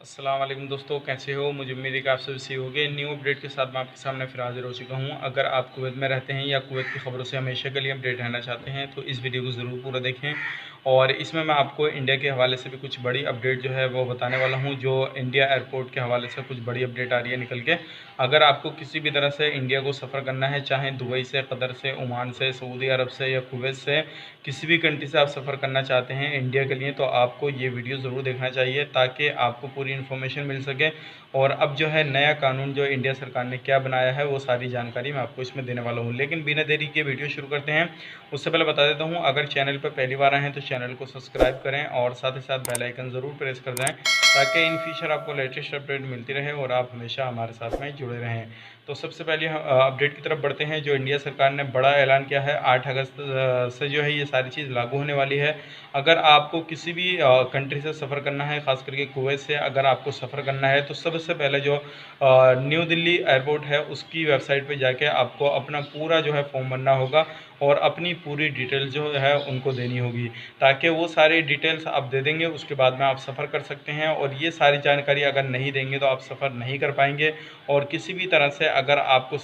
अस्सलाम वालेकुम दोस्तों, कैसे हो। मुझे उम्मीद है कि आप सभी सही होंगे। न्यू अपडेट के साथ मैं आपके सामने फिर हाजिर हो चुका हूं। अगर आप कुवैत में रहते हैं या कुवैत की खबरों से हमेशा के लिए अपडेट रहना चाहते हैं तो इस वीडियो को ज़रूर पूरा देखें। और इसमें मैं आपको इंडिया के हवाले से भी कुछ बड़ी अपडेट जो है वो बताने वाला हूँ, जो इंडिया एयरपोर्ट के हवाले से कुछ बड़ी अपडेट आ रही है निकल के। अगर आपको किसी भी तरह से इंडिया को सफ़र करना है, चाहे दुबई से, कतर से, ओमान से, सऊदी अरब से या कुवैत से, किसी भी कंट्री से आप सफ़र करना चाहते हैं इंडिया के लिए, तो आपको ये वीडियो ज़रूर देखना चाहिए ताकि आपको पूरी इन्फॉर्मेशन मिल सके। और अब जो है नया कानून जो इंडिया सरकार ने क्या बनाया है वो सारी जानकारी मैं आपको इसमें देने वाला हूँ। लेकिन बिना देरी के वीडियो शुरू करते हैं। उससे पहले बता देता हूँ, अगर चैनल पर पहली बार आए हैं तो चैनल को सब्सक्राइब करें और साथ ही साथ बेल आइकन ज़रूर प्रेस कर दें ताकि इन फ्यूचर आपको लेटेस्ट अपडेट मिलती रहे और आप हमेशा हमारे साथ में जुड़े रहें। तो सबसे पहले हम अपडेट की तरफ बढ़ते हैं। जो इंडिया सरकार ने बड़ा ऐलान किया है, 8 अगस्त से जो है ये सारी चीज़ लागू होने वाली है। अगर आपको किसी भी कंट्री से सफ़र करना है, ख़ास करके कुवैत से अगर आपको सफ़र करना है, तो सबसे पहले जो न्यू दिल्ली एयरपोर्ट है उसकी वेबसाइट पे जाके आपको अपना पूरा जो है फॉर्म भरना होगा और अपनी पूरी डिटेल्स जो है उनको देनी होगी, ताकि वो सारी डिटेल्स आप दे देंगे उसके बाद में आप सफ़र कर सकते हैं। और ये सारी जानकारी अगर नहीं देंगे तो आप सफ़र नहीं कर पाएंगे। और किसी भी तरह से अगर आपको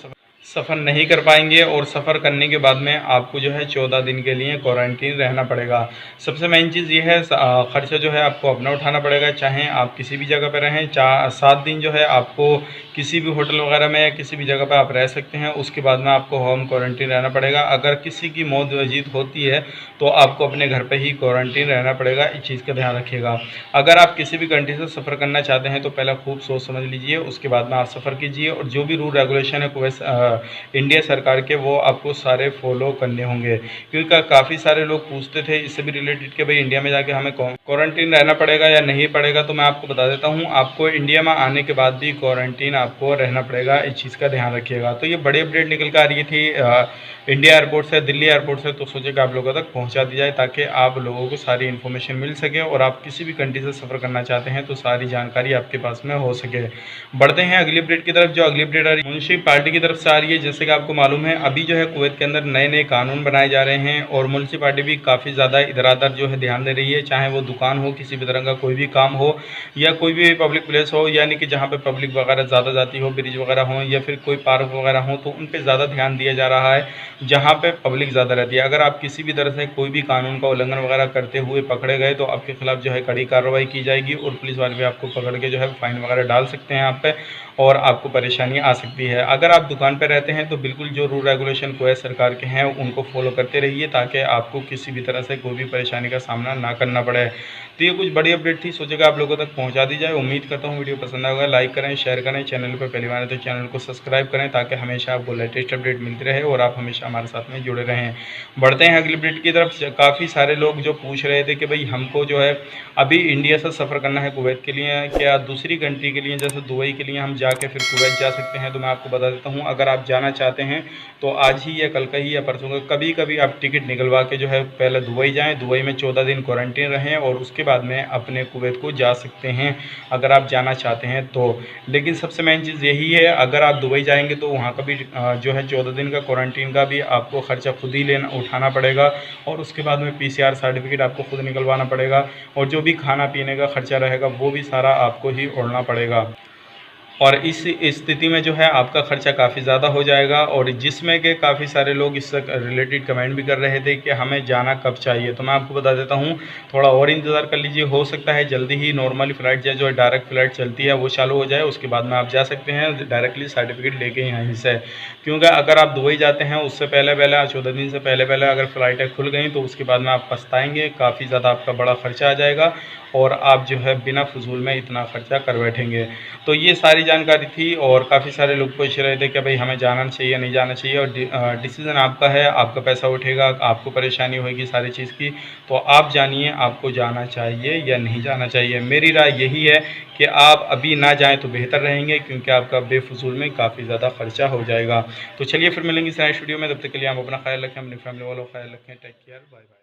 सफ़र नहीं कर पाएंगे और सफ़र करने के बाद में आपको जो है 14 दिन के लिए क्वारंटीन रहना पड़ेगा। सबसे मेन चीज़ ये है, ख़र्चा जो है आपको अपना उठाना पड़ेगा, चाहे आप किसी भी जगह पर रहें। 7 दिन जो है आपको किसी भी होटल वगैरह में या किसी भी जगह पर आप रह सकते हैं। उसके बाद में आपको होम क्वारंटीन रहना पड़ेगा। अगर किसी की मौत वजीद होती है तो आपको अपने घर पर ही क्वारंटीन रहना पड़ेगा। इस चीज़ का ध्यान रखिएगा। अगर आप किसी भी कंट्री से सफ़र करना चाहते हैं तो पहले खूब सोच समझ लीजिए, उसके बाद में आप सफ़र कीजिए। और जो भी रूल रेगुलेशन है इंडिया सरकार के, वो आपको सारे फॉलो करने होंगे। क्योंकि काफ़ी सारे लोग पूछते थे इससे भी रिलेटेड कि भाई इंडिया में जाके हमें क्वारंटीन रहना पड़ेगा या नहीं पड़ेगा। तो मैं आपको बता देता हूँ, आपको इंडिया में आने के बाद भी क्वारंटीन आपको रहना पड़ेगा। इस चीज़ का ध्यान रखिएगा। तो ये बड़ी अपडेट निकल कर आ रही थी इंडिया एयरपोर्ट से, दिल्ली एयरपोर्ट से, तो सोचे कि आप लोगों तक पहुँचा दी जाए ताकि आप लोगों को सारी इन्फॉर्मेशन मिल सके और आप किसी भी कंट्री से सफ़र करना चाहते हैं तो सारी जानकारी आपके पास में हो सके। बढ़ते हैं अगली अपडेट की तरफ। जो अगली अपडेट आ रही है म्युनिसिपैलिटी की तरफ से आ रही है। जैसे कि आपको मालूम है, अभी जो है कुवैत के अंदर नए नए कानून बनाए जा रहे हैं और म्युनिसिपैलिटी भी काफ़ी ज़्यादा इधर उधर जो है ध्यान दे रही है। चाहे वो दुकान हो, किसी भी तरह का कोई भी काम हो या कोई भी पब्लिक प्लेस हो, यानी कि जहाँ पे पब्लिक वगैरह ज़्यादा जाती हो, ब्रिज वगैरह हो या फिर कोई पार्क वगैरह हो, तो उन पर ज़्यादा ध्यान दिया जा रहा है जहाँ पे पब्लिक ज़्यादा रहती है। अगर आप किसी भी तरह से कोई भी कानून का उल्लंघन वगैरह करते हुए पकड़े गए तो आपके खिलाफ जो है कड़ी कार्रवाई की जाएगी और पुलिस वाले भी आपको पकड़ के जो है फाइन वगैरह डाल सकते हैं आप पे और आपको परेशानी आ सकती है। अगर आप दुकान पर रहते हैं तो बिल्कुल जो रूल रेगुलेशन कुवैत सरकार के हैं उनको फॉलो करते रहिए ताकि आपको किसी भी तरह से कोई भी परेशानी का सामना ना करना पड़े। तो ये कुछ बड़ी अपडेट थी, सोचेगा आप लोगों तक पहुंचा दी जाए। उम्मीद करता हूँ वीडियो पसंद आएगा। लाइक करें, शेयर करें। चैनल पर पहली बार है तो चैनल को सब्सक्राइब करें ताकि हमेशा आपको लेटेस्ट अपडेट मिलती रहे और आप हमेशा हमारे साथ में जुड़े रहें। बढ़ते हैं अगली अपडेट की तरफ। काफ़ी सारे लोग जो पूछ रहे थे कि भाई हमको जो है अभी इंडिया से सफ़र करना है कुवैत के लिए, क्या दूसरी कंट्री के लिए जैसे दुबई के लिए हम जाके फिर कुवैत जा सकते हैं। तो मैं आपको बता देता हूँ, अगर आप जाना चाहते हैं तो आज ही या कल का ही या परसों का कभी कभी आप टिकट निकलवा के जो है पहले दुबई जाएँ, दुबई में 14 दिन क्वारंटीन रहें और उसके बाद में अपने कुवैत को जा सकते हैं अगर आप जाना चाहते हैं तो। लेकिन सबसे मेन चीज़ यही है, अगर आप दुबई जाएंगे तो वहाँ का भी जो है 14 दिन का क्वारंटीन का भी आपको ख़र्चा खुद ही उठाना पड़ेगा और उसके बाद में PCR सर्टिफिकेट आपको खुद निकलवाना पड़ेगा और जो भी खाना पीने का खर्चा रहेगा वो भी सारा आपको ही ओढ़ना पड़ेगा। और इस स्थिति में जो है आपका ख़र्चा काफ़ी ज़्यादा हो जाएगा। और जिसमें कि काफ़ी सारे लोग इससे रिलेटेड कमेंट भी कर रहे थे कि हमें जाना कब चाहिए। तो मैं आपको बता देता हूँ, थोड़ा और इंतज़ार कर लीजिए। हो सकता है जल्दी ही नॉर्मली फ़्लाइट जो है डायरेक्ट फ़्लाइट चलती है वो चालू हो जाए, उसके बाद में आप जा सकते हैं डायरेक्टली सर्टिफिकेट लेके यहीं से। क्योंकि अगर आप दुबई जाते हैं उससे पहले 14 दिन से पहले अगर फ़्लाइटें खुल गई तो उसके बाद में आप पछताएँगे, काफ़ी ज़्यादा आपका बड़ा ख़र्चा आ जाएगा और आप जो है बिना फजूल में इतना ख़र्चा कर बैठेंगे। तो ये सारी जानकारी थी और काफ़ी सारे लोग पूछ रहे थे कि भाई हमें जाना चाहिए नहीं जाना चाहिए। और डिसीज़न आपका है, आपका पैसा उठेगा, आपको परेशानी होगी सारी चीज़ की। तो आप जानिए आपको जाना चाहिए या नहीं जाना चाहिए। मेरी राय यही है कि आप अभी ना जाएँ तो बेहतर रहेंगे, क्योंकि आपका बेफजूल में काफ़ी ज़्यादा ख़र्चा हो जाएगा। तो चलिए फिर मिलेंगे इस नेक्स्ट वीडियो में। तब तक के लिए आप अपना ख्याल रखें, अपनी फैमिली वालों का ख्याल रखें। Take care, bye bye.